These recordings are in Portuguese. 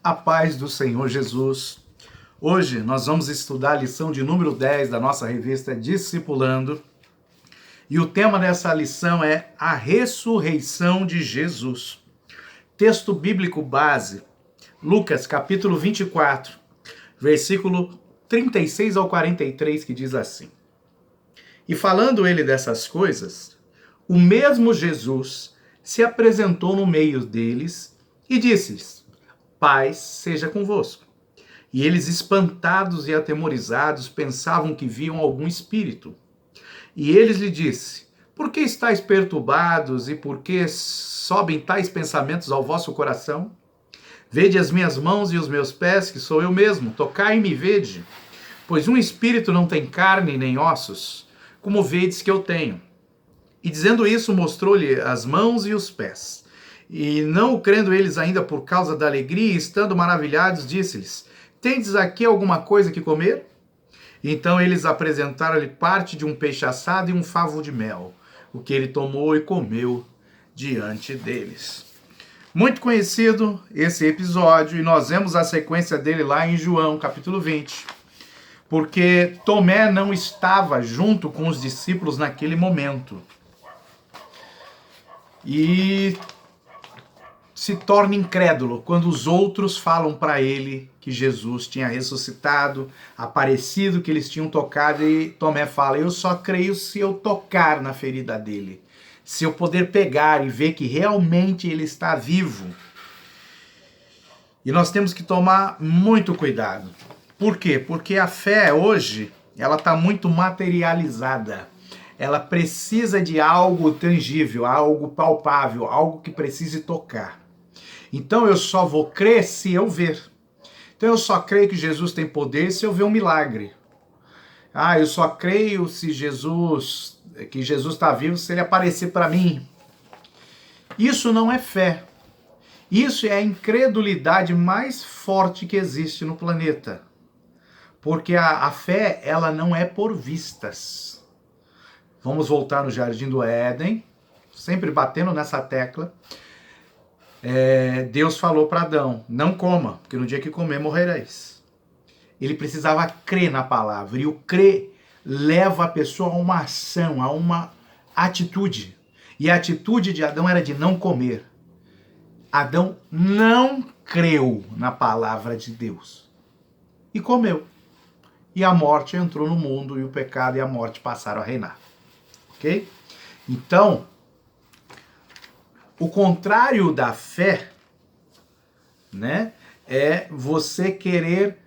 A paz do Senhor Jesus. Hoje nós vamos estudar a lição de número 10 da nossa revista Discipulando. E o tema dessa lição é a ressurreição de Jesus. Texto bíblico base, Lucas capítulo 24, versículo 36 ao 43, que diz assim: E falando ele dessas coisas, o mesmo Jesus se apresentou no meio deles e disse-lhes: Paz seja convosco. E eles, espantados e atemorizados, pensavam que viam algum espírito. E eles lhe disse: Por que estáis perturbados e por que sobem tais pensamentos ao vosso coração? Vede as minhas mãos e os meus pés, que sou eu mesmo, tocai-me e vede. Pois um espírito não tem carne nem ossos, como vedes que eu tenho. E dizendo isso, mostrou-lhe as mãos e os pés. E não crendo eles ainda por causa da alegria, estando maravilhados, disse-lhes: Tendes aqui alguma coisa que comer? Então eles apresentaram-lhe parte de um peixe assado e um favo de mel, o que ele tomou e comeu diante deles. Muito conhecido esse episódio, e nós vemos a sequência dele lá em João, capítulo 20. Porque Tomé não estava junto com os discípulos naquele momento. E se torna incrédulo quando os outros falam para ele que Jesus tinha ressuscitado, aparecido, que eles tinham tocado, e Tomé fala: eu só creio se eu tocar na ferida dele, se eu poder pegar e ver que realmente ele está vivo. E nós temos que tomar muito cuidado. Por quê? Porque a fé hoje, ela está muito materializada. Ela precisa de algo tangível, algo palpável, algo que precise tocar. Então eu só vou crer se eu ver. Então eu só creio que Jesus tem poder se eu ver um milagre. Eu só creio que Jesus está vivo se ele aparecer para mim. Isso não é fé. Isso é a incredulidade mais forte que existe no planeta. Porque a fé, ela não é por vistas. Vamos voltar no Jardim do Éden, sempre batendo nessa tecla. Deus falou para Adão: não coma, porque no dia que comer morrereis. Ele precisava crer na palavra, e o crer leva a pessoa a uma ação, a uma atitude. E a atitude de Adão era de não comer. Adão não creu na palavra de Deus e comeu. E a morte entrou no mundo, e o pecado e a morte passaram a reinar. Ok? Então, o contrário da fé, né, é você querer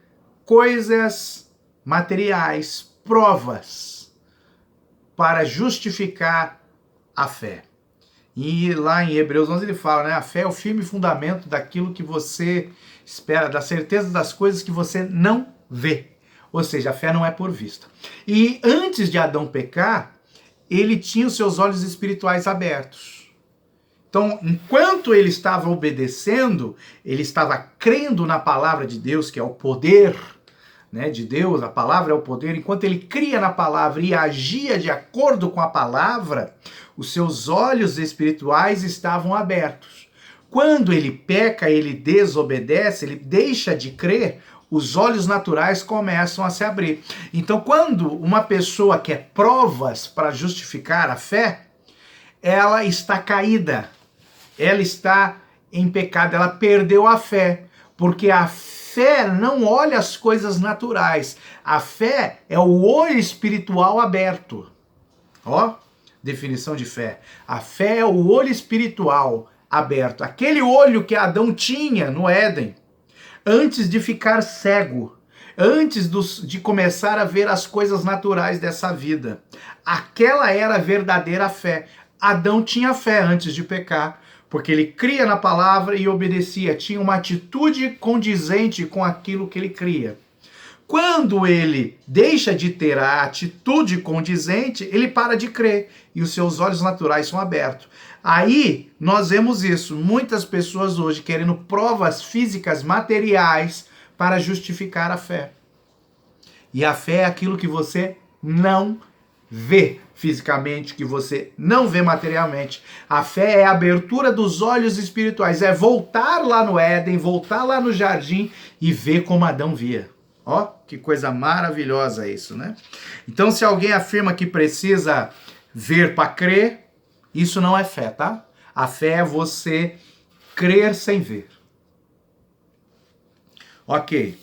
coisas materiais, provas, para justificar a fé. E lá em Hebreus 11 ele fala, né, a fé é o firme fundamento daquilo que você espera, da certeza das coisas que você não vê. Ou seja, a fé não é por vista. E antes de Adão pecar, ele tinha os seus olhos espirituais abertos. Então, enquanto ele estava obedecendo, ele estava crendo na palavra de Deus, que é o poder, né, de Deus, a palavra é o poder. Enquanto ele cria na palavra e agia de acordo com a palavra, os seus olhos espirituais estavam abertos. Quando ele peca, ele desobedece, ele deixa de crer, os olhos naturais começam a se abrir. Então, quando uma pessoa quer provas para justificar a fé, ela está caída, ela está em pecado, ela perdeu a fé, porque a fé não olha as coisas naturais, a fé é o olho espiritual aberto. Ó, definição de fé. A fé é o olho espiritual aberto, aquele olho que Adão tinha no Éden, antes de ficar cego, antes de começar a ver as coisas naturais dessa vida. Aquela era a verdadeira fé. Adão tinha fé antes de pecar, porque ele cria na palavra e obedecia, tinha uma atitude condizente com aquilo que ele cria. Quando ele deixa de ter a atitude condizente, ele para de crer e os seus olhos naturais são abertos. Aí nós vemos isso, muitas pessoas hoje querendo provas físicas, materiais, para justificar a fé. E a fé é aquilo que você não vê fisicamente, que você não vê materialmente. A fé é a abertura dos olhos espirituais, é voltar lá no Éden, voltar lá no jardim e ver como Adão via. Ó, que coisa maravilhosa isso, né? Então, se alguém afirma que precisa ver para crer, isso não é fé, tá? A fé é você crer sem ver. Ok.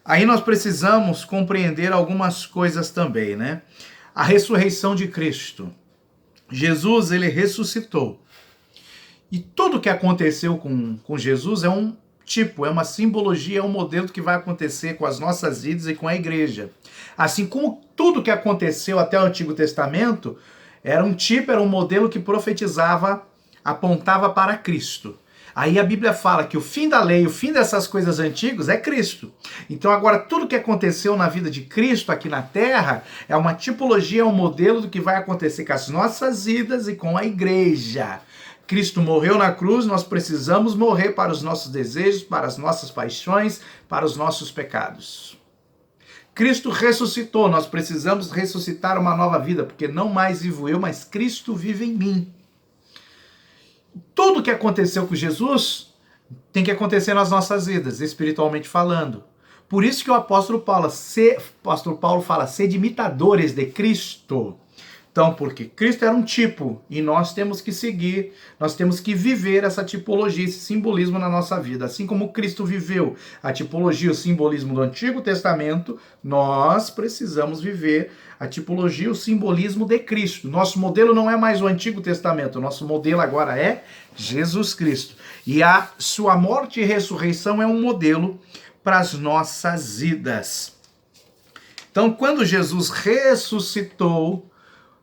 Aí nós precisamos compreender algumas coisas também, né? A ressurreição de Cristo. Jesus, ele ressuscitou. E tudo que aconteceu com Jesus é um tipo, é uma simbologia, é um modelo do que vai acontecer com as nossas vidas e com a igreja. Assim como tudo que aconteceu até o Antigo Testamento era um tipo, era um modelo que profetizava, apontava para Cristo. Aí a Bíblia fala que o fim da lei, o fim dessas coisas antigas é Cristo. Então agora tudo que aconteceu na vida de Cristo aqui na Terra é uma tipologia, é um modelo do que vai acontecer com as nossas vidas e com a igreja. Cristo morreu na cruz, nós precisamos morrer para os nossos desejos, para as nossas paixões, para os nossos pecados. Cristo ressuscitou, nós precisamos ressuscitar uma nova vida, porque não mais vivo eu, mas Cristo vive em mim. Tudo que aconteceu com Jesus tem que acontecer nas nossas vidas, espiritualmente falando. Por isso que o apóstolo Paulo fala, sede imitadores de Cristo. Então, porque Cristo era um tipo e nós temos que seguir, nós temos que viver essa tipologia, esse simbolismo na nossa vida. Assim como Cristo viveu a tipologia, o simbolismo do Antigo Testamento, nós precisamos viver a tipologia, o simbolismo de Cristo. Nosso modelo não é mais o Antigo Testamento, nosso modelo agora é Jesus Cristo. E a sua morte e ressurreição é um modelo para as nossas vidas. Então, quando Jesus ressuscitou,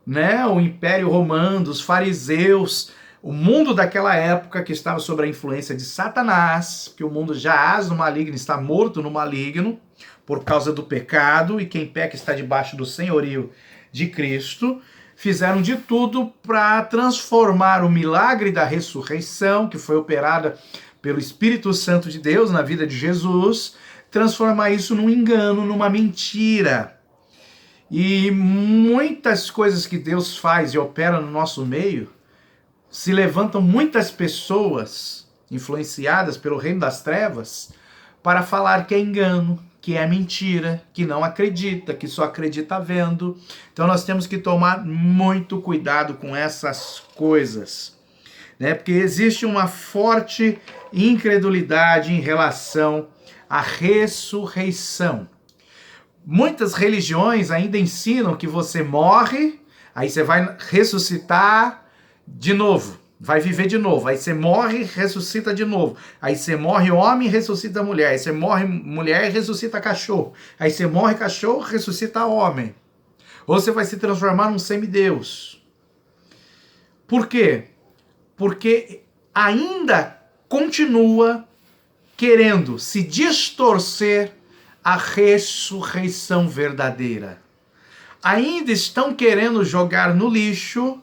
né, o Império Romano, os fariseus, o mundo daquela época que estava sob a influência de Satanás, que o mundo jaz no maligno, está morto no maligno por causa do pecado, e quem peca está debaixo do senhorio de Cristo, fizeram de tudo para transformar o milagre da ressurreição, que foi operada pelo Espírito Santo de Deus na vida de Jesus, transformar isso num engano, numa mentira. E muitas coisas que Deus faz e opera no nosso meio, se levantam muitas pessoas influenciadas pelo reino das trevas para falar que é engano, que é mentira, que não acredita, que só acredita vendo. Então nós temos que tomar muito cuidado com essas coisas, né? Porque existe uma forte incredulidade em relação à ressurreição. Muitas religiões ainda ensinam que você morre, aí você vai ressuscitar de novo, vai viver de novo. Aí você morre, ressuscita de novo. Aí você morre homem, ressuscita mulher. Aí você morre mulher, ressuscita cachorro. Aí você morre cachorro, ressuscita homem. Ou você vai se transformar num semideus. Por quê? Porque ainda continua querendo se distorcer a ressurreição verdadeira. Ainda estão querendo jogar no lixo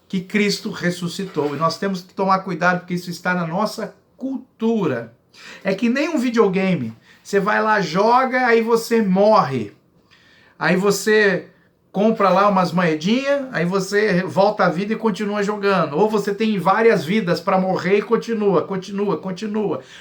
que Cristo ressuscitou. E nós temos que tomar cuidado porque isso está na nossa cultura. É que nem um videogame. Você vai lá, joga, aí você morre. Aí você compra lá umas moedinhas, aí você volta à vida e continua jogando. Ou você tem várias vidas para morrer e continua.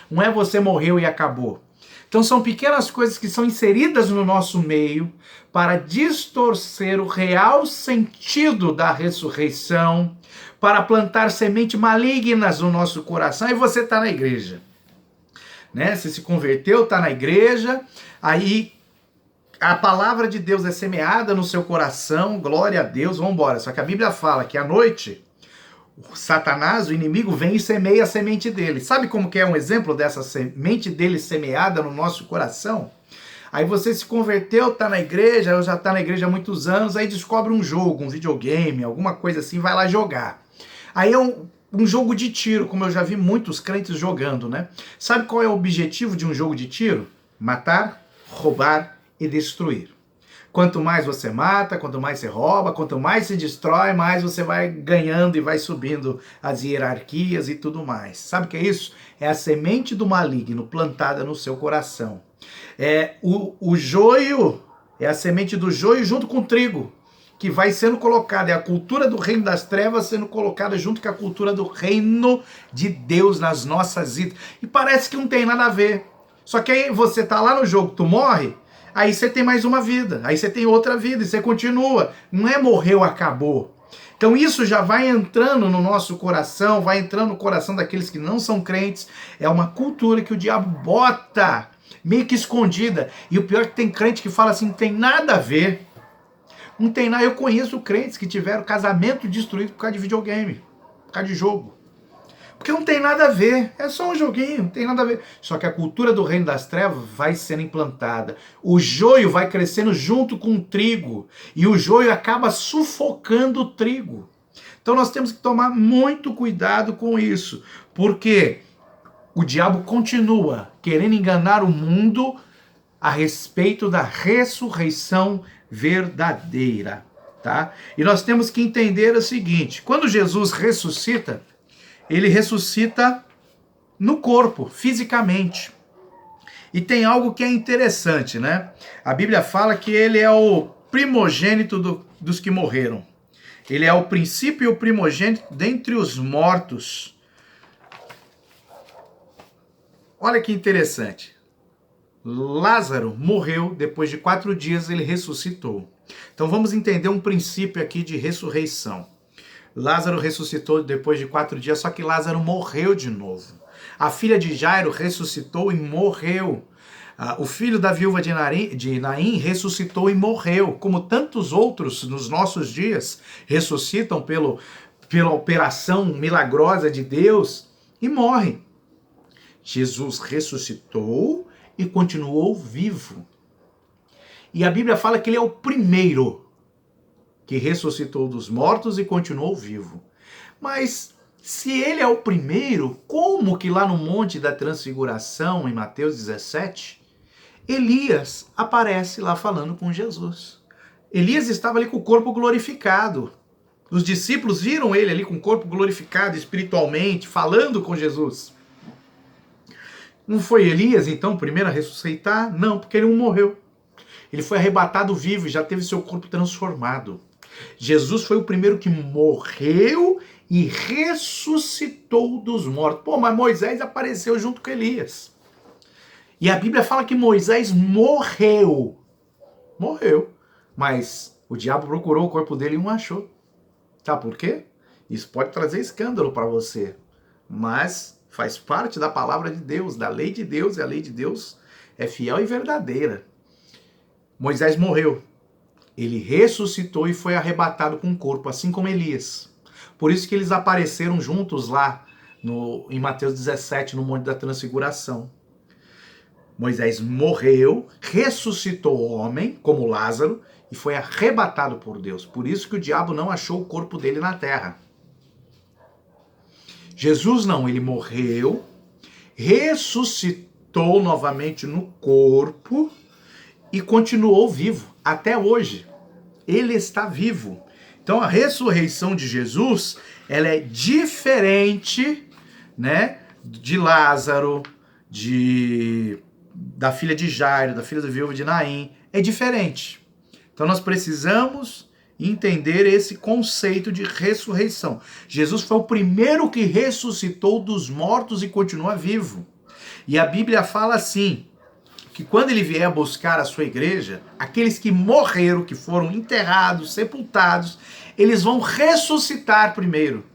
Não é você morreu e acabou. Então são pequenas coisas que são inseridas no nosso meio para distorcer o real sentido da ressurreição, para plantar sementes malignas no nosso coração. E você está na igreja, né? Você se converteu, está na igreja, aí a palavra de Deus é semeada no seu coração, glória a Deus, vamos embora. Só que a Bíblia fala que à noite o Satanás, o inimigo, vem e semeia a semente dele. Sabe como que é um exemplo dessa semente dele semeada no nosso coração? Aí você se converteu, tá na igreja, ou já tá na igreja há muitos anos, aí descobre um jogo, um videogame, alguma coisa assim, vai lá jogar. Aí é um jogo de tiro, como eu já vi muitos crentes jogando, né? Sabe qual é o objetivo de um jogo de tiro? Matar, roubar e destruir. Quanto mais você mata, quanto mais você rouba, quanto mais se destrói, mais você vai ganhando e vai subindo as hierarquias e tudo mais. Sabe o que é isso? É a semente do maligno plantada no seu coração. É o joio, é a semente do joio junto com o trigo. que vai sendo colocada, é a cultura do reino das trevas sendo colocada junto com a cultura do reino de Deus nas nossas vidas. E parece que não tem nada a ver. Só que aí você tá lá no jogo, tu morre, aí você tem mais uma vida, aí você tem outra vida, e você continua. Não é morreu, acabou. Então isso já vai entrando no nosso coração, vai entrando no coração daqueles que não são crentes. É uma cultura que o diabo bota meio que escondida. E o pior é que tem crente que fala assim, não tem nada a ver. Não tem nada. Eu conheço crentes que tiveram casamento destruído por causa de videogame, por causa de jogo. Porque não tem nada a ver, é só um joguinho, não tem nada a ver. Só que a cultura do reino das trevas vai sendo implantada. O joio vai crescendo junto com o trigo. E o joio acaba sufocando o trigo. Então nós temos que tomar muito cuidado com isso. Porque o diabo continua querendo enganar o mundo a respeito da ressurreição verdadeira. Tá? E nós temos que entender o seguinte, quando Jesus ressuscita, ele ressuscita no corpo, fisicamente. E tem algo que é interessante, né? A Bíblia fala que ele é o primogênito dos que morreram. Ele é o princípio e o primogênito dentre os mortos. Olha que interessante. Lázaro morreu, depois de 4 dias ele ressuscitou. Então vamos entender um princípio aqui de ressurreição. Lázaro ressuscitou depois de 4 dias, só que Lázaro morreu de novo. A filha de Jairo ressuscitou e morreu. O filho da viúva de Naim ressuscitou e morreu. Como tantos outros nos nossos dias ressuscitam pela operação milagrosa de Deus e morrem. Jesus ressuscitou e continuou vivo. E a Bíblia fala que ele é o primeiro que ressuscitou dos mortos e continuou vivo. Mas se ele é o primeiro, como que lá no Monte da Transfiguração, em Mateus 17, Elias aparece lá falando com Jesus? Elias estava ali com o corpo glorificado. Os discípulos viram ele ali com o corpo glorificado espiritualmente, falando com Jesus. Não foi Elias, então, o primeiro a ressuscitar? Não, porque ele não morreu. Ele foi arrebatado vivo e já teve seu corpo transformado. Jesus foi o primeiro que morreu e ressuscitou dos mortos. Pô, mas Moisés apareceu junto com Elias. E a Bíblia fala que Moisés morreu. Morreu. Mas o diabo procurou o corpo dele e não achou. Sabe por quê? Isso pode trazer escândalo para você. Mas faz parte da palavra de Deus, da lei de Deus, e a lei de Deus é fiel e verdadeira. Moisés morreu. Ele ressuscitou e foi arrebatado com o corpo, assim como Elias. Por isso que eles apareceram juntos lá em Mateus 17, no Monte da Transfiguração. Moisés morreu, ressuscitou homem, como Lázaro, e foi arrebatado por Deus. Por isso que o diabo não achou o corpo dele na terra. Jesus não, ele morreu, ressuscitou novamente no corpo e continuou vivo até hoje. Ele está vivo. Então a ressurreição de Jesus, ela é diferente, né, de Lázaro, da filha de Jairo, da filha da viúva de Naim. É diferente. Então nós precisamos entender esse conceito de ressurreição. Jesus foi o primeiro que ressuscitou dos mortos e continua vivo. E a Bíblia fala assim, que quando ele vier buscar a sua igreja, aqueles que morreram, que foram enterrados, sepultados, eles vão ressuscitar primeiro.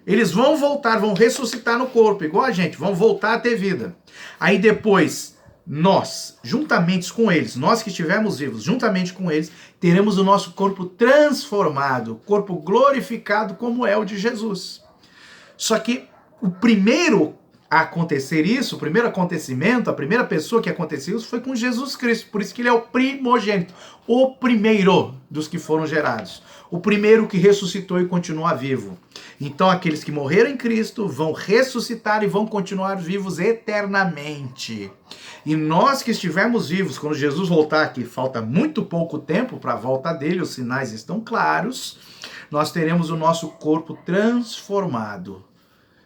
Eles vão voltar, vão ressuscitar no corpo, igual a gente, vão voltar a ter vida. Aí depois, nós, juntamente com eles, nós que estivermos vivos, juntamente com eles, teremos o nosso corpo transformado, corpo glorificado como é o de Jesus. Só que o primeiro a acontecer isso, o primeiro acontecimento, a primeira pessoa que aconteceu isso foi com Jesus Cristo. Por isso que ele é o primogênito, o primeiro dos que foram gerados. O primeiro que ressuscitou e continua vivo. Então aqueles que morreram em Cristo vão ressuscitar e vão continuar vivos eternamente. E nós que estivermos vivos, quando Jesus voltar, que falta muito pouco tempo para a volta dele, os sinais estão claros, nós teremos o nosso corpo transformado. Ou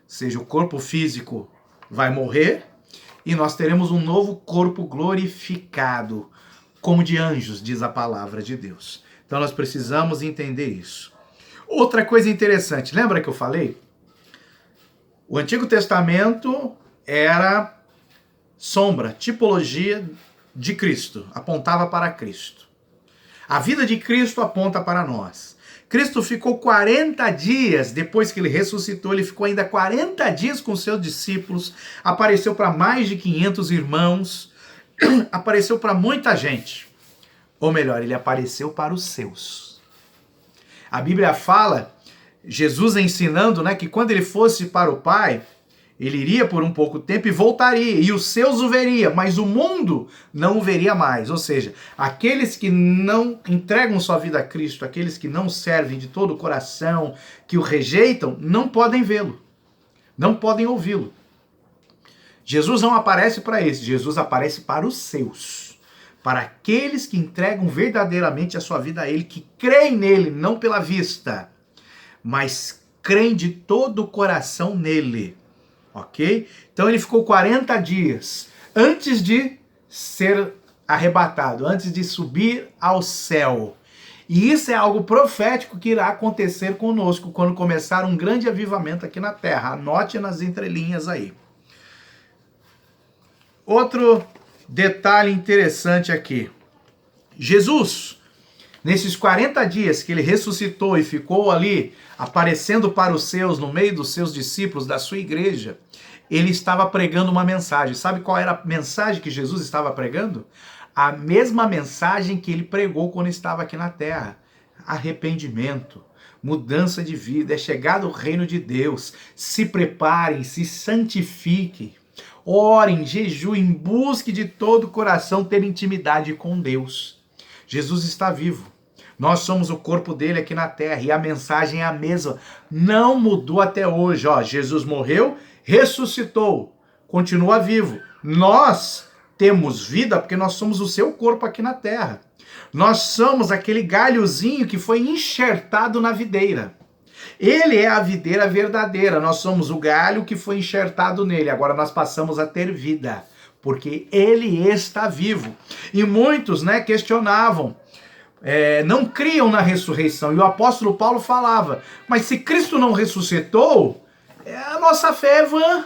seja, o corpo físico vai morrer e nós teremos um novo corpo glorificado, como de anjos, diz a palavra de Deus. Então nós precisamos entender isso. Outra coisa interessante, lembra que eu falei? O Antigo Testamento era sombra, tipologia de Cristo, apontava para Cristo. A vida de Cristo aponta para nós. Cristo ficou 40 dias, depois que ele ressuscitou, ele ficou ainda 40 dias com seus discípulos, apareceu para mais de 500 irmãos, apareceu para muita gente. Ou melhor, ele apareceu para os seus. A Bíblia fala, Jesus ensinando, né, que quando ele fosse para o Pai, ele iria por um pouco tempo e voltaria, e os seus o veria, mas o mundo não o veria mais. Ou seja, aqueles que não entregam sua vida a Cristo, aqueles que não servem de todo o coração, que o rejeitam, não podem vê-lo, não podem ouvi-lo. Jesus não aparece para esses, Jesus aparece para os seus, para aqueles que entregam verdadeiramente a sua vida a Ele, que creem nele, não pela vista, mas creem de todo o coração nele. Ok? Então ele ficou 40 dias antes de ser arrebatado, antes de subir ao céu. E isso é algo profético que irá acontecer conosco quando começar um grande avivamento aqui na terra. Anote nas entrelinhas aí. Outro detalhe interessante aqui. Jesus, nesses 40 dias que ele ressuscitou e ficou ali aparecendo para os seus, no meio dos seus discípulos, da sua igreja, ele estava pregando uma mensagem. Sabe qual era a mensagem que Jesus estava pregando? A mesma mensagem que ele pregou quando estava aqui na terra. Arrependimento, mudança de vida, é chegado o reino de Deus. Se preparem, se santifiquem, orem, jejuem, busquem de todo o coração ter intimidade com Deus. Jesus está vivo. Nós somos o corpo dele aqui na terra e a mensagem é a mesma. Não mudou até hoje. Ó, Jesus morreu, ressuscitou, continua vivo. Nós temos vida porque nós somos o seu corpo aqui na terra. Nós somos aquele galhozinho que foi enxertado na videira. Ele é a videira verdadeira. Nós somos o galho que foi enxertado nele. Agora nós passamos a ter vida, porque ele está vivo. E muitos, questionavam. Não criam na ressurreição. E o apóstolo Paulo falava, mas se Cristo não ressuscitou, a nossa fé é vã,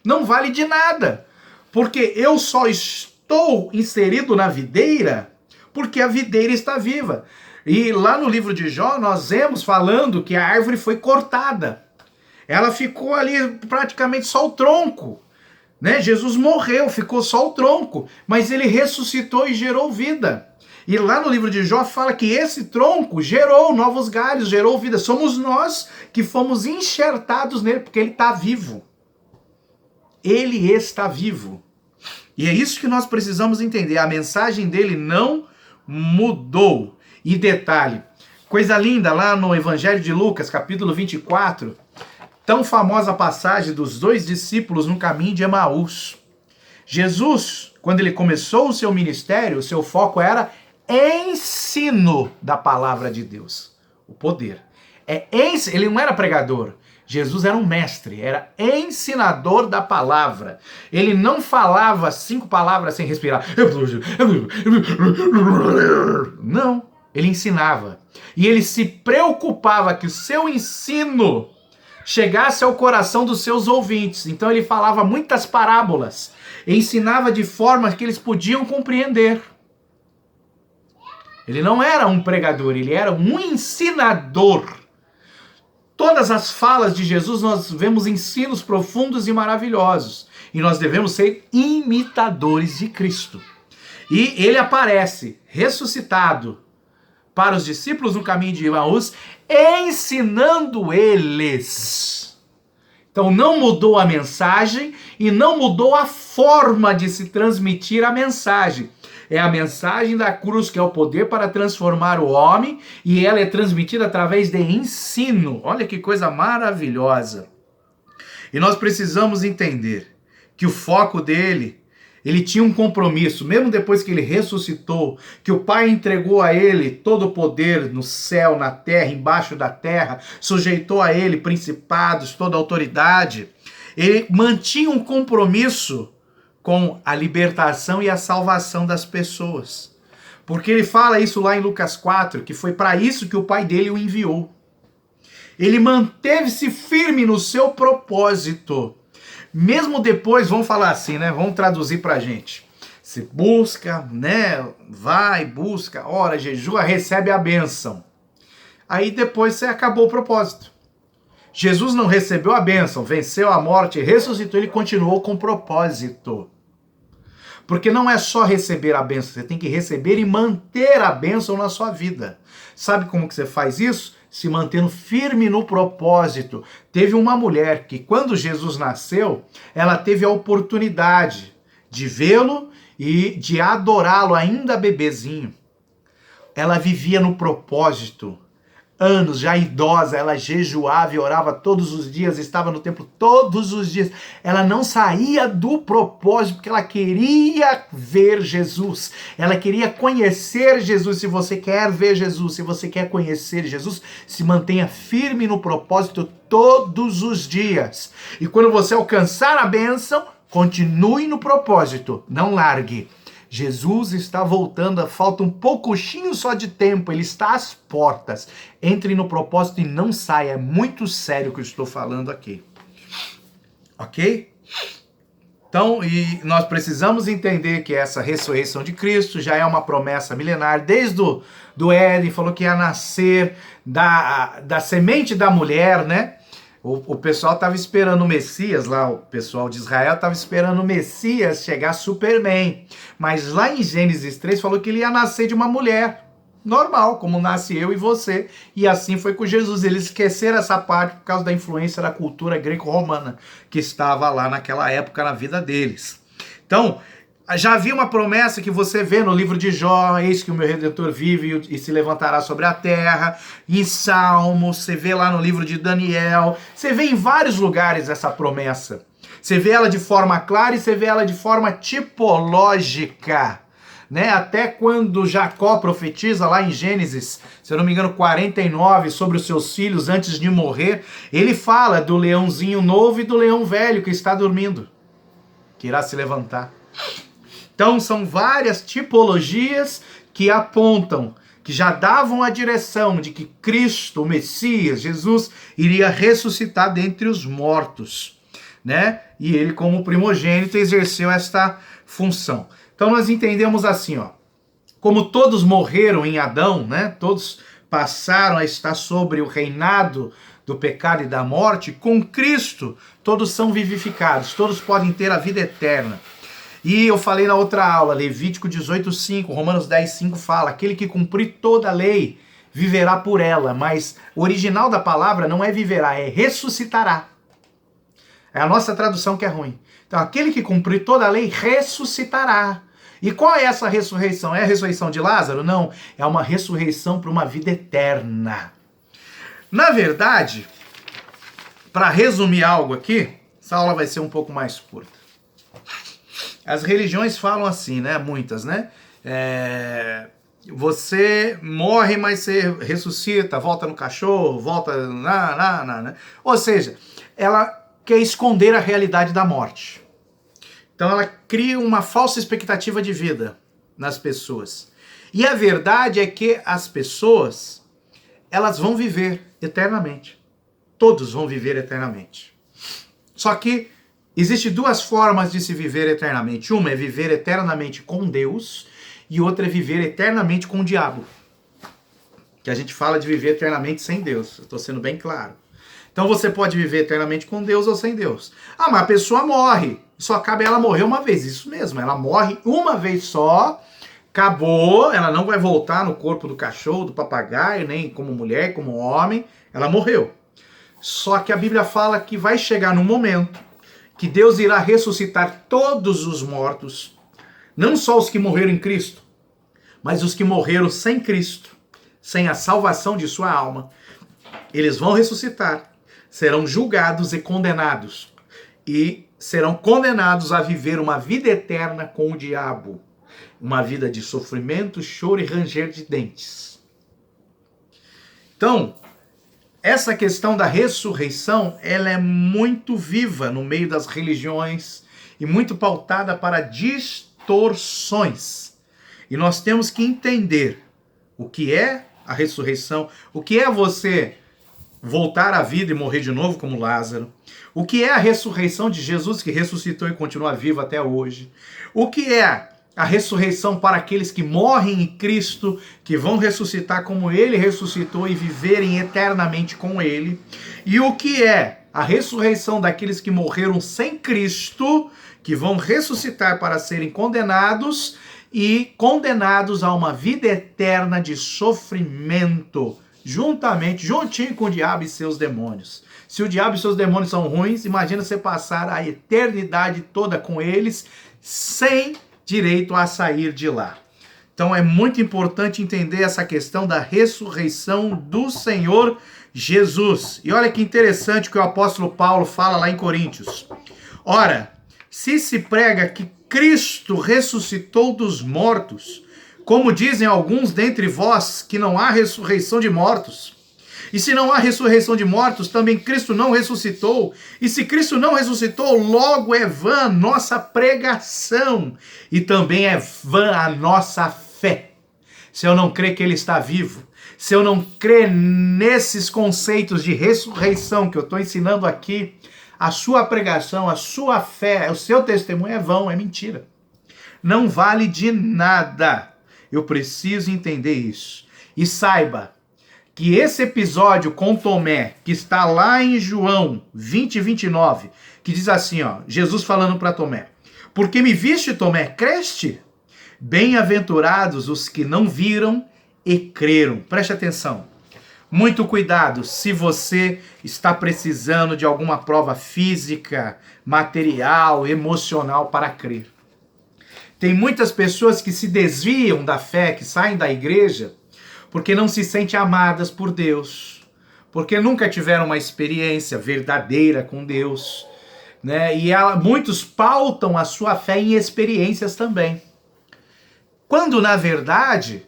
não vale de nada, porque eu só estou inserido na videira porque a videira está viva. E lá no livro de Jó nós vemos falando que a árvore foi cortada, ela ficou ali praticamente só o tronco, Jesus morreu, ficou só o tronco, mas ele ressuscitou e gerou vida. E lá no livro de Jó fala que esse tronco gerou novos galhos, gerou vida. Somos nós que fomos enxertados nele, porque ele está vivo. Ele está vivo. E é isso que nós precisamos entender. A mensagem dele não mudou. E detalhe, coisa linda, lá no Evangelho de Lucas, capítulo 24, tão famosa passagem dos 2 discípulos no caminho de Emaús. Jesus, quando ele começou o seu ministério, o seu foco era ensino da palavra de Deus, o poder. Ele não era pregador, Jesus era um mestre, era ensinador da palavra. Ele não falava 5 palavras sem respirar. Não, ele ensinava. E ele se preocupava que o seu ensino chegasse ao coração dos seus ouvintes. Então ele falava muitas parábolas, ensinava de forma que eles podiam compreender. Ele não era um pregador, ele era um ensinador. Todas as falas de Jesus nós vemos ensinos profundos e maravilhosos. E nós devemos ser imitadores de Cristo. E ele aparece ressuscitado para os discípulos no caminho de Emaús, ensinando eles. Então não mudou a mensagem e não mudou a forma de se transmitir a mensagem. É a mensagem da cruz que é o poder para transformar o homem e ela é transmitida através de ensino. Olha que coisa maravilhosa. E nós precisamos entender que o foco dele, ele tinha um compromisso, mesmo depois que ele ressuscitou, que o Pai entregou a ele todo o poder no céu, na terra, embaixo da terra, sujeitou a ele principados, toda a autoridade. Ele mantinha um compromisso com a libertação e a salvação das pessoas. Porque ele fala isso lá em Lucas 4, que foi para isso que o pai dele o enviou. Ele manteve-se firme no seu propósito. Mesmo depois, vamos falar assim, né? Vamos traduzir pra gente. Se busca, né? Vai, busca, ora, jejua, recebe a bênção. Aí depois você acabou o propósito. Jesus não recebeu a bênção, venceu a morte, ressuscitou, ele continuou com propósito. Porque não é só receber a bênção, você tem que receber e manter a bênção na sua vida. Sabe como que você faz isso? Se mantendo firme no propósito. Teve uma mulher que, quando Jesus nasceu, ela teve a oportunidade de vê-lo e de adorá-lo ainda bebezinho. Ela vivia no propósito. Anos, já idosa, ela jejuava e orava todos os dias, estava no templo todos os dias. Ela não saía do propósito, porque ela queria ver Jesus. Ela queria conhecer Jesus. Se você quer ver Jesus, se você quer conhecer Jesus, se mantenha firme no propósito todos os dias. E quando você alcançar a bênção, continue no propósito, não largue. Jesus está voltando, falta um pouquinho só de tempo, ele está às portas. Entre no propósito e não saia, é muito sério o que eu estou falando aqui. Ok? Então, e nós precisamos entender que essa ressurreição de Cristo já é uma promessa milenar, desde do Éden, falou que ia nascer da semente da mulher, né? O pessoal estava esperando o Messias, lá o pessoal de Israel estava esperando o Messias chegar Superman. Mas lá em Gênesis 3 falou que ele ia nascer de uma mulher, normal, como nasce eu e você. E assim foi com Jesus. Eles esqueceram essa parte por causa da influência da cultura greco-romana que estava lá naquela época na vida deles. Então, já havia uma promessa que você vê no livro de Jó, eis que o meu Redentor vive e se levantará sobre a terra. Em Salmos, você vê lá no livro de Daniel, você vê em vários lugares essa promessa. Você vê ela de forma clara e você vê ela de forma tipológica. Né? Até quando Jacó profetiza lá em Gênesis, se eu não me engano, 49, sobre os seus filhos antes de morrer, ele fala do leãozinho novo e do leão velho que está dormindo, que irá se levantar. Então são várias tipologias que apontam, que já davam a direção de que Cristo, o Messias, Jesus, iria ressuscitar dentre os mortos, né? E ele, como primogênito, exerceu esta função. Então nós entendemos assim, ó, como todos morreram em Adão, né? Todos passaram a estar sobre o reinado do pecado e da morte, com Cristo todos são vivificados, todos podem ter a vida eterna. E eu falei na outra aula, Levítico 18:5, Romanos 10:5 fala, aquele que cumprir toda a lei viverá por ela, mas o original da palavra não é viverá, é ressuscitará. É a nossa tradução que é ruim. Então, aquele que cumprir toda a lei ressuscitará. E qual é essa ressurreição? É a ressurreição de Lázaro? Não, é uma ressurreição para uma vida eterna. Na verdade, para resumir algo aqui, essa aula vai ser um pouco mais curta. As religiões falam assim, né? Muitas, né? Você morre, mas você ressuscita, volta no cachorro, volta... né? Ou seja, ela quer esconder a realidade da morte. Então ela cria uma falsa expectativa de vida nas pessoas. E a verdade é que as pessoas, elas vão viver eternamente. Todos vão viver eternamente. Só que existem duas formas de se viver eternamente. Uma é viver eternamente com Deus e outra é viver eternamente com o diabo. Que a gente fala de viver eternamente sem Deus. Estou sendo bem claro. Então você pode viver eternamente com Deus ou sem Deus. Ah, mas a pessoa morre. Só cabe ela morrer uma vez. Isso mesmo, ela morre uma vez só. Acabou, ela não vai voltar no corpo do cachorro, do papagaio, nem como mulher, como homem. Ela morreu. Só que a Bíblia fala que vai chegar num momento que Deus irá ressuscitar todos os mortos, não só os que morreram em Cristo, mas os que morreram sem Cristo, sem a salvação de sua alma. Eles vão ressuscitar, serão julgados e condenados, e serão condenados a viver uma vida eterna com o diabo, uma vida de sofrimento, choro e ranger de dentes. Então, essa questão da ressurreição, ela é muito viva no meio das religiões e muito pautada para distorções. E nós temos que entender o que é a ressurreição, o que é você voltar à vida e morrer de novo como Lázaro, o que é a ressurreição de Jesus que ressuscitou e continua vivo até hoje, o que é a ressurreição para aqueles que morrem em Cristo, que vão ressuscitar como Ele ressuscitou e viverem eternamente com Ele, e o que é a ressurreição daqueles que morreram sem Cristo, que vão ressuscitar para serem condenados e condenados a uma vida eterna de sofrimento, juntinho com o diabo e seus demônios. Se o diabo e seus demônios são ruins, imagina você passar a eternidade toda com eles, sem direito a sair de lá. Então é muito importante entender essa questão da ressurreição do Senhor Jesus. E olha que interessante que o apóstolo Paulo fala lá em Coríntios. Ora, se prega que Cristo ressuscitou dos mortos, como dizem alguns dentre vós, que não há ressurreição de mortos. E se não há ressurreição de mortos, também Cristo não ressuscitou. E se Cristo não ressuscitou, logo é vã nossa pregação. E também é vã a nossa fé. Se eu não crer que Ele está vivo, se eu não crer nesses conceitos de ressurreição que eu estou ensinando aqui, a sua pregação, a sua fé, o seu testemunho é vão, é mentira. Não vale de nada. Eu preciso entender isso. E saiba que esse episódio com Tomé, que está lá em João 20, 29, que diz assim, ó, Jesus falando para Tomé, porque me viste, Tomé, creste? Bem-aventurados os que não viram e creram. Preste atenção. Muito cuidado se você está precisando de alguma prova física, material, emocional para crer. Tem muitas pessoas que se desviam da fé, que saem da igreja, porque não se sentem amadas por Deus, porque nunca tiveram uma experiência verdadeira com Deus, né? E muitos pautam a sua fé em experiências também. Quando, na verdade,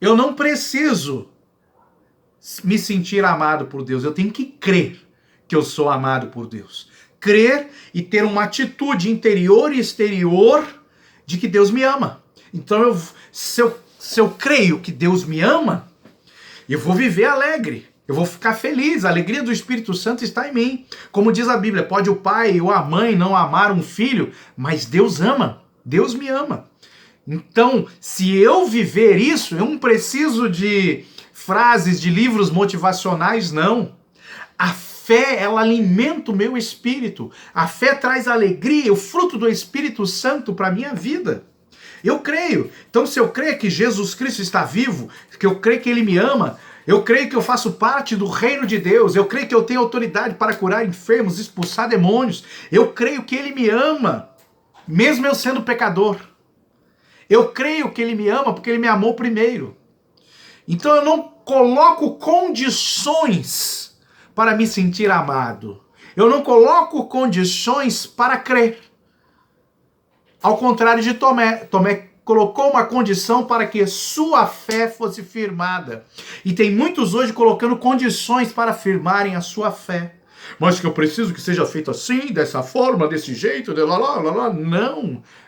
eu não preciso me sentir amado por Deus, eu tenho que crer que eu sou amado por Deus. Crer e ter uma atitude interior e exterior de que Deus me ama. Então, se eu creio que Deus me ama, eu vou viver alegre, eu vou ficar feliz, a alegria do Espírito Santo está em mim. Como diz a Bíblia, pode o pai ou a mãe não amar um filho, mas Deus ama, Deus me ama. Então, se eu viver isso, eu não preciso de frases de livros motivacionais, não. A fé, ela alimenta o meu espírito. A fé traz alegria, o fruto do Espírito Santo para a minha vida. Eu creio. Então, se eu creio que Jesus Cristo está vivo, que eu creio que Ele me ama, eu creio que eu faço parte do reino de Deus, eu creio que eu tenho autoridade para curar enfermos, expulsar demônios, eu creio que Ele me ama, mesmo eu sendo pecador. Eu creio que Ele me ama porque Ele me amou primeiro. Então eu não coloco condições para me sentir amado. Eu não coloco condições para crer. Ao contrário de Tomé. Tomé colocou uma condição para que sua fé fosse firmada. E tem muitos hoje colocando condições para firmarem a sua fé. Mas que eu preciso que seja feito assim, dessa forma, desse jeito, de lá, lá, lá, lá.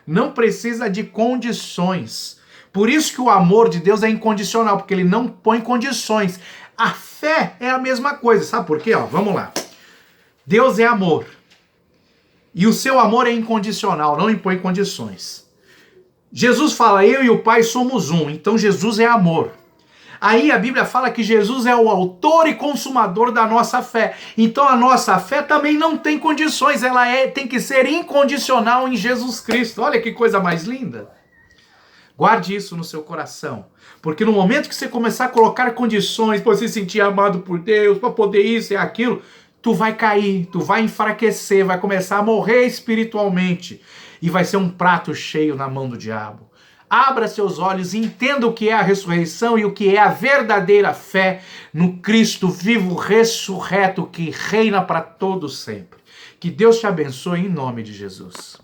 Não precisa de condições. Por isso que o amor de Deus é incondicional, porque Ele não põe condições. A fé é a mesma coisa, sabe por quê? Vamos lá. Deus é amor. E o seu amor é incondicional, não impõe condições. Jesus fala, eu e o Pai somos um, então Jesus é amor. Aí a Bíblia fala que Jesus é o autor e consumador da nossa fé. Então a nossa fé também não tem condições, ela tem que ser incondicional em Jesus Cristo. Olha que coisa mais linda. Guarde isso no seu coração, porque no momento que você começar a colocar condições para você se sentir amado por Deus, para poder isso e aquilo, tu vai cair, tu vai enfraquecer, vai começar a morrer espiritualmente e vai ser um prato cheio na mão do diabo. Abra seus olhos e entenda o que é a ressurreição e o que é a verdadeira fé no Cristo vivo, ressurreto, que reina para todo sempre. Que Deus te abençoe em nome de Jesus.